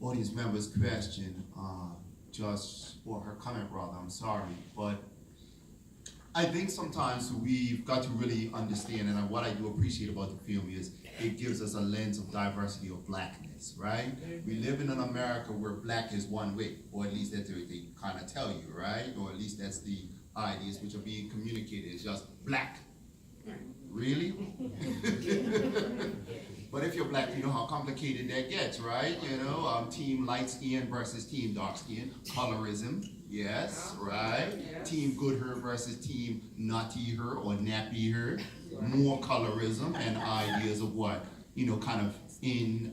audience member's question, or her comment rather, I'm sorry, but I think sometimes we've got to really understand, and what I do appreciate about the film is it gives us a lens of diversity of blackness, right? We live in an America where black is one way, or at least that's what they kind of tell you, right? Or at least that's the ideas which are being communicated. It's just black. Really? But if you're black, you know how complicated that gets, right? You know, team light skin versus team dark skin, colorism, yes, right? Yes. Team good her versus team nutty her or nappy her, more colorism and ideas of what, you know, kind of in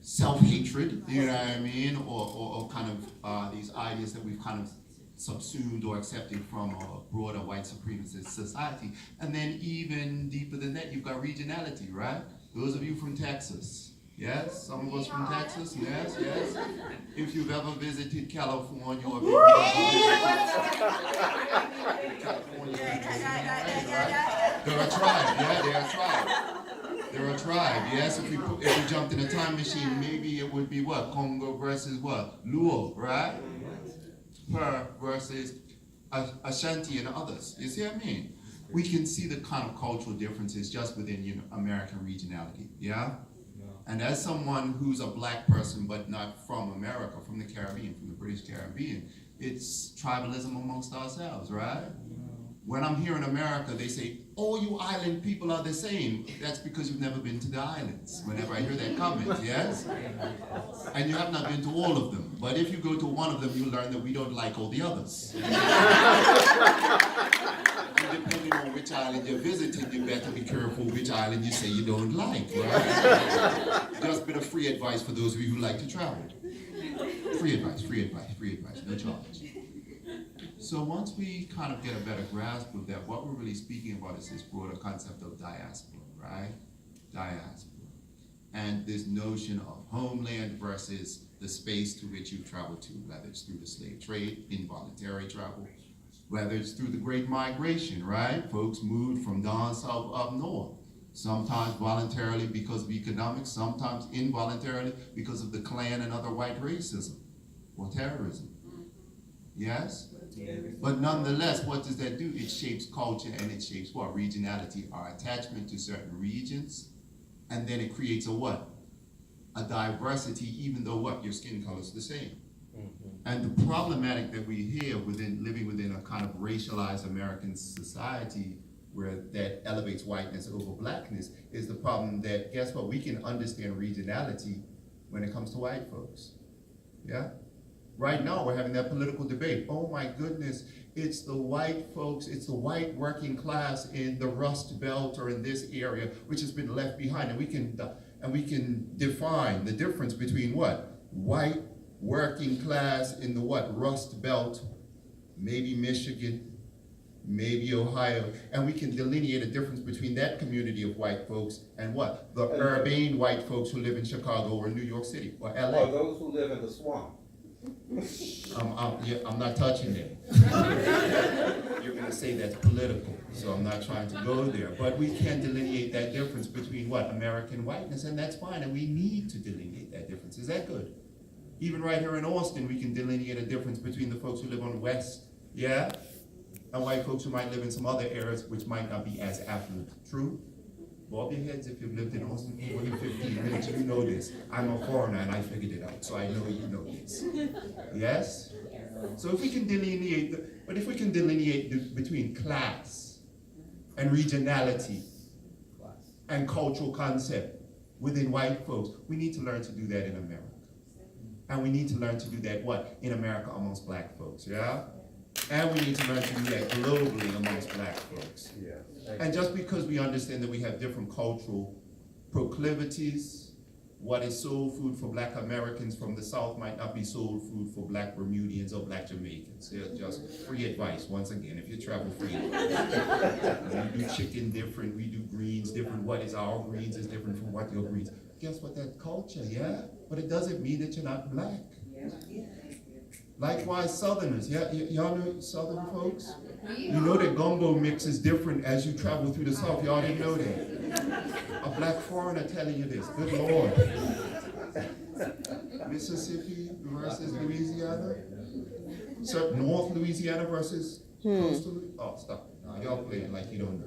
self-hatred, you know what I mean? Or kind of these ideas that we've kind of subsumed or accepted from a broader white supremacist society. And then even deeper than that, you've got regionality, right? Those of you from Texas, yes? Some of us from Texas, yes, yes. If you've ever visited California or California, they're a tribe, yeah, they're a tribe. They're a tribe, yes? If we jumped in a time machine, maybe it would be what? Congo versus what? Luo, right? Per versus Ashanti and others. You see what I mean? We can see the kind of cultural differences just within, you know, American regionality, yeah? And as someone who's a black person but not from America, from the Caribbean, from the British Caribbean, it's tribalism amongst ourselves, right? When I'm here in America, they say, oh, you island people are the same. That's because you've never been to the islands, whenever I hear that comment, yes? And you have not been to all of them. But if you go to one of them, you learn that we don't like all the others. And depending on which island you're visiting, you better be careful which island you say you don't like, right? Just a bit of free advice for those of you who like to travel. Free advice, free advice, free advice, no charge. So once we kind of get a better grasp of that, what we're really speaking about is this broader concept of diaspora, right? Diaspora. And this notion of homeland versus the space to which you travel to, whether it's through the slave trade, involuntary travel, whether it's through the Great Migration, right? Folks moved from down south up north, sometimes voluntarily because of economics, sometimes involuntarily because of the Klan and other white racism or terrorism. Yes? But nonetheless, what does that do? It shapes culture and it shapes what? Regionality, our attachment to certain regions. And then it creates a what? A diversity, even though what? Your skin color is the same. And the problematic that we hear living within a kind of racialized American society where that elevates whiteness over blackness is the problem that, guess what? We can understand regionality when it comes to white folks. Yeah? Right now, we're having that political debate. Oh my goodness, it's the white folks, it's the white working class in the Rust Belt or in this area, which has been left behind. And we can define the difference between what? White working class in the what? Rust Belt, maybe Michigan, maybe Ohio. And we can delineate a difference between that community of white folks and what? The urbane white folks who live in Chicago or New York City or LA. Or those who live in the swamp. I'm not touching that. You're going to say that's political, so I'm not trying to go there. But we can delineate that difference between what? American whiteness, and that's fine, and we need to delineate that difference. Is that good? Even right here in Austin, we can delineate a difference between the folks who live on the west, yeah? And white folks who might live in some other areas which might not be as affluent. True? Bob your heads if you've lived in Austin for more than 15 minutes, you know this. I'm a foreigner and I figured it out, so I know you know this. Yes? So if we can delineate, between class and regionality and cultural concept within white folks, we need to learn to do that in America. And we need to learn to do that, what? In America amongst black folks, yeah? And we need to learn to do that globally amongst black folks. Yeah. And just because we understand that we have different cultural proclivities, what is soul food for black Americans from the South might not be soul food for black Bermudians or black Jamaicans. Yeah, just free advice, once again, if you travel free advice. We do chicken different, we do greens different. What is our greens is different from what your greens. Guess what, that culture, yeah? But it doesn't mean that you're not black. Likewise, Southerners, yeah, y'all know Southern folks? You know that gumbo mix is different as you travel through the South. Y'all didn't know that. A black foreigner telling you this, good Lord. Mississippi versus Louisiana? So North Louisiana versus coastal? Oh, stop it. No, y'all playing like you don't know.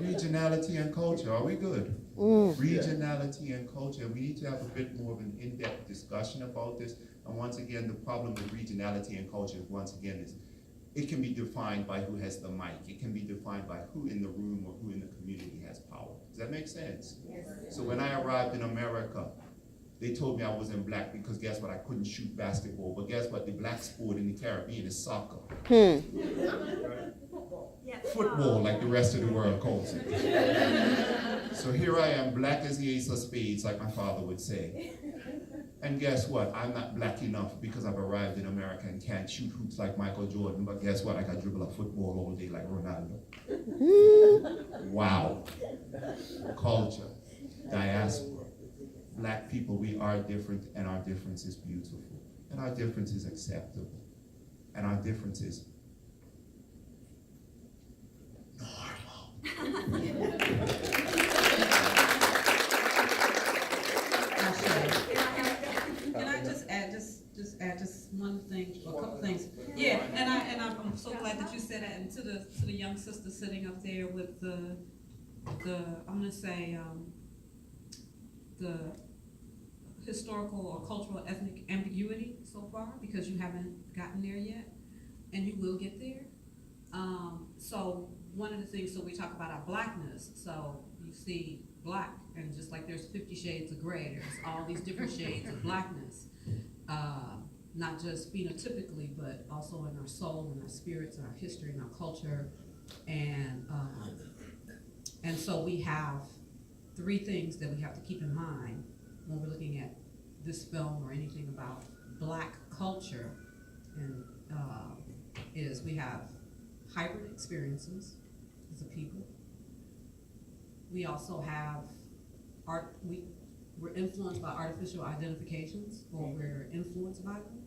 Regionality and culture, are we good? Regionality and culture, we need to have a bit more of an in-depth discussion about this. And once again, the problem with regionality and culture, once again, is it can be defined by who has the mic. It can be defined by who in the room or who in the community has power. Does that make sense? Yes. So when I arrived in America, they told me I wasn't black because guess what? I couldn't shoot basketball. But guess what? The black sport in the Caribbean is soccer. Football, like the rest of the world calls it. So here I am, black as the ace of spades, like my father would say. And guess what? I'm not black enough because I've arrived in America and can't shoot hoops like Michael Jordan, but guess what? I can dribble a football all day like Ronaldo. Wow. Culture, diaspora. Black people, we are different, and our difference is beautiful. And our difference is acceptable. And our difference is normal. Can I just add one thing, or a couple things? Yeah, and I'm so glad that you said that. And to the young sister sitting up there with the I'm gonna say the historical or cultural ethnic ambiguity so far, because you haven't gotten there yet, and you will get there. So one of the things, so we talk about our blackness. So you see black, and just like there's 50 shades of gray, there's all these different shades of blackness. Not just phenotypically, but also in our soul and our spirits and our history and our culture. And so we have three things that we have to keep in mind when we're looking at this film or anything about black culture. And is we have hybrid experiences as a people. We also have we're influenced by artificial identifications, or we're influenced by them.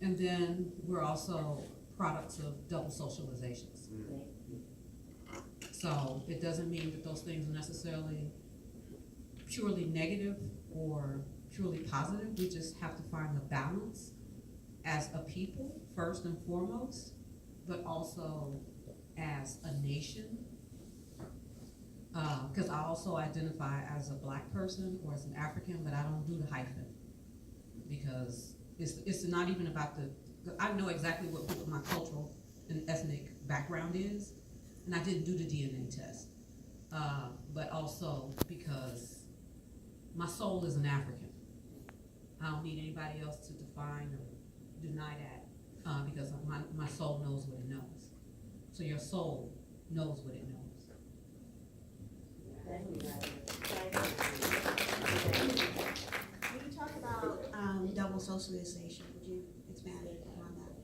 And then we're also products of double socializations. So it doesn't mean that those things are necessarily purely negative or purely positive. We just have to find the balance as a people, first and foremost, but also as a nation. Because I also identify as a black person or as an African, but I don't do the hyphen, because it's not even about I know exactly what my cultural and ethnic background is, and I didn't do the DNA test, but also because my soul is an African. I don't need anybody else to define or deny that, because my soul knows what it knows. So your soul knows what it knows. When you talk about double socialization, would you expand upon that?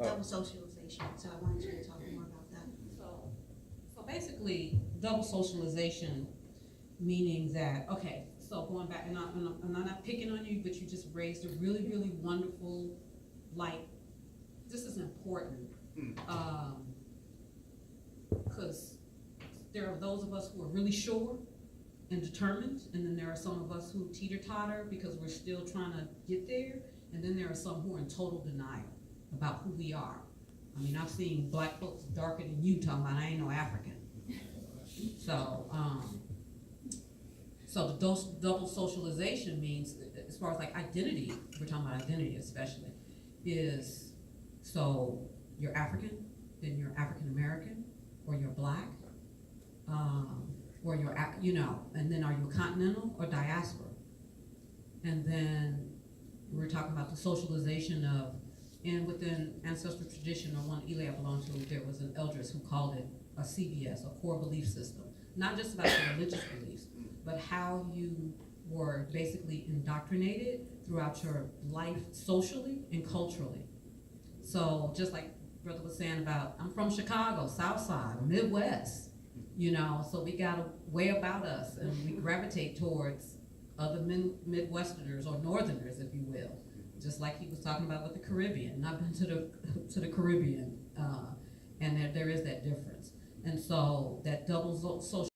Double socialization, so I wanted you to talk more about that. So basically, double socialization, meaning that, okay, so going back, and I'm not picking on you, but you just raised a really, really wonderful, like, this is important, because there are those of us who are really sure and determined, and then there are some of us who teeter-totter because we're still trying to get there, and then there are some who are in total denial about who we are. I mean, I've seen black folks darker than you talking about I ain't no African. So, so the double socialization means, as far as like identity, we're talking about identity especially, is so you're African, then you're African-American, or you're black, or you're, and then are you continental or diaspora? And then we're talking about the socialization of, and within ancestral tradition, or one Eli I belonged to, there was an elders who called it a CBS, a core belief system. Not just about your religious beliefs, but how you were basically indoctrinated throughout your life socially and culturally. So just like Brother was saying about, I'm from Chicago, South Side, Midwest, so we got a way about us, and we gravitate towards other Midwesterners or Northerners, if you will. Just like he was talking about with the Caribbean. And I've been to the Caribbean, and there is that difference. And so that double social